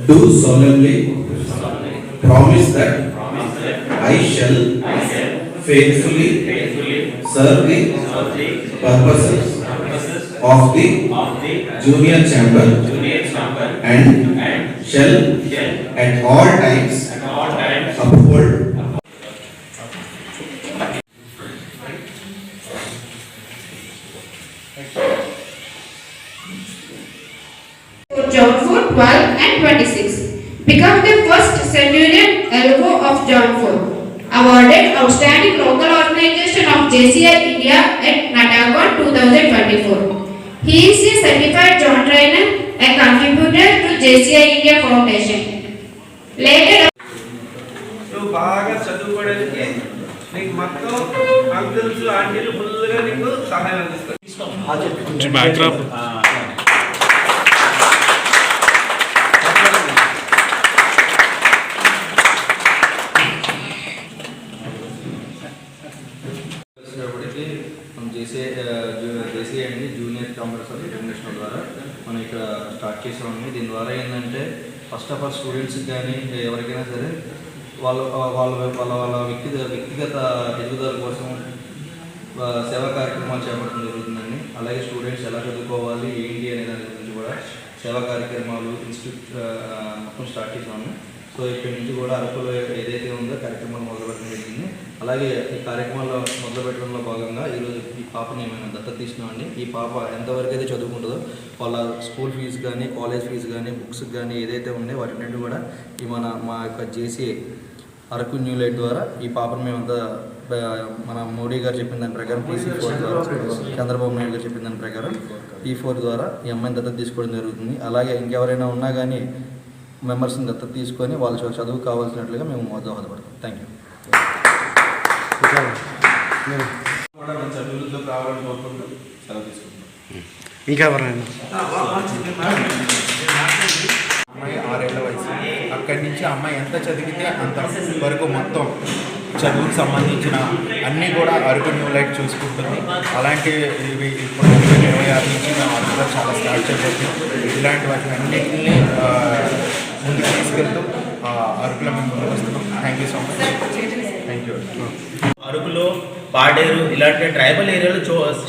Do solemnly promise that I shall faithfully serve the purposes of the junior chamber and shall at all times uphold John 4, 12 and 26. Become the first Centurion LO of John 4. Awarded Outstanding Local Organization of JCI India at Natagon 2024. He is a certified John trainer and contributor to JCI India Foundation. Later तो బాగా చదువుకోవడానికి నీకు మొత్తం uncles ఆంటీలు ఫుల్గా నీకు సహాయం అందిస్తారు. జేసీ అండి జూనియర్ కామర్స్ ఇంటర్నేషనల్ ద్వారా మనం ఇక్కడ స్టార్ట్ చేసామండి. దీని ద్వారా ఏంటంటే ఫస్ట్ ఆఫ్ ఆల్ స్టూడెంట్స్కి కానీ ఎవరికైనా సరే వాళ్ళ వాళ్ళ వాళ్ళ వాళ్ళ వ్యక్తిగత ఎదుగుదల కోసం సేవా కార్యక్రమాలు చేపట్టడం జరుగుతుందండి. అలాగే స్టూడెంట్స్ ఎలా చదువుకోవాలి ఏంటి అనే దాని గురించి కూడా సేవా కార్యక్రమాలు ఇన్స్టిట్యూట్ మొత్తం స్టార్ట్ చేసాము. సో ఇక్కడి నుంచి కూడా అరకులో ఏదైతే ఉందో కార్యక్రమాలు మొదలుపెట్టడం జరిగింది. అలాగే ఈ కార్యక్రమాల్లో మొదలుపెట్టడంలో భాగంగా ఈరోజు ఈ పాపని మేము దత్తత తీసుకున్నామండి. ఈ పాప ఎంతవరకు అయితే చదువుకుంటుందో వాళ్ళ స్కూల్ ఫీజు కానీ కాలేజ్ ఫీజు కానీ బుక్స్ కానీ ఏదైతే ఉన్నాయో వాటిని కూడా ఈ మా యొక్క జేసీ అరకు న్యూ లైట్ ద్వారా ఈ పాపను మేమంతా మన మోడీ గారు చెప్పిన దాని ప్రకారం PC4 ద్వారా చంద్రబాబు నాయుడు గారు చెప్పిన దాని ప్రకారం P4 ద్వారా ఈ అమ్మాయిని దత్తత తీసుకోవడం జరుగుతుంది. అలాగే ఇంకెవరైనా ఉన్నా కానీ మెంబర్స్ని దత్తత తీసుకొని వాళ్ళ చదువు కావాల్సినట్లుగా మేము దోహదపడతాం. Thank you. కూడా మన చదువులతో కావాలని కోరుకుంటూ సెలవు తీసుకుంటాం. ఇంకెవరైనా అమ్మాయి 6 ఏళ్ల వయసు. అక్కడి నుంచి అమ్మాయి ఎంత చదివితే అంత వరకు మొత్తం చదువుకు సంబంధించిన అన్నీ కూడా అరకు న్యూ లైట్ చూసుకుంటుంది. అలాంటి ఇవి ఇప్పుడు 2026 నుంచి మేము అరకులో చాలా స్టార్ట్ చేయబోతున్నాం. ఇలాంటి వాటి అన్నింటినీ ముందుకు తీసుకెళ్తూ అరకులో మేము ముందుకు వస్తున్నాం. Thank you so much. Thank you. అరకులో పాడేరు ఇలాంటి ట్రైబల్ ఏరియాలో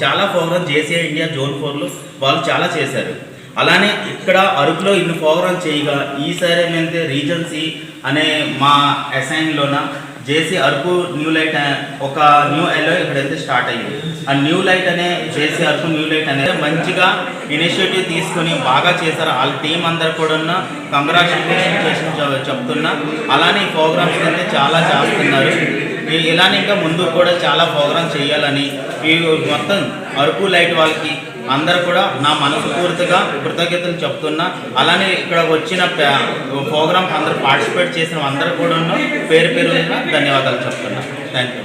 చాలా ప్రోగ్రామ్ JCI ఇండియా జోన్ 4లో వాళ్ళు చాలా చేశారు. అలానే ఇక్కడ అరకులో ఇన్ని ప్రోగ్రామ్ చేయగా ఈసారి ఏమైతే రీజన్సీ అనే మా అసైన్లోన జేసీ అరకు న్యూ లైట్ ఒక న్యూ ఎల్లో ఇక్కడైతే స్టార్ట్ అయ్యింది. ఆ న్యూ లైట్ అనే జేసీ అరకు న్యూ లైట్ అనేది మంచిగా ఇనిషియేటివ్ తీసుకొని బాగా చేశారు. వాళ్ళ టీం అందరు కూడా కంగ్రాచులేషన్ చెప్తున్నా. అలానే ఈ ప్రోగ్రామ్స్ అయితే చాలా చేస్తున్నారు. ఇలానే ఇంకా ముందు కూడా చాలా ప్రోగ్రామ్ చేయాలని ఈ మొత్తం అరకు లైట్ వాళ్ళకి అందరు కూడా నా మనస్ఫూర్తిగా కృతజ్ఞతలు చెప్తున్నా. అలానే ఇక్కడ వచ్చిన ప్రోగ్రామ్ అందరూ పార్టిసిపేట్ చేసిన అందరూ కూడా పేరు పేరున ధన్యవాదాలు చెప్తున్నా. Thank you.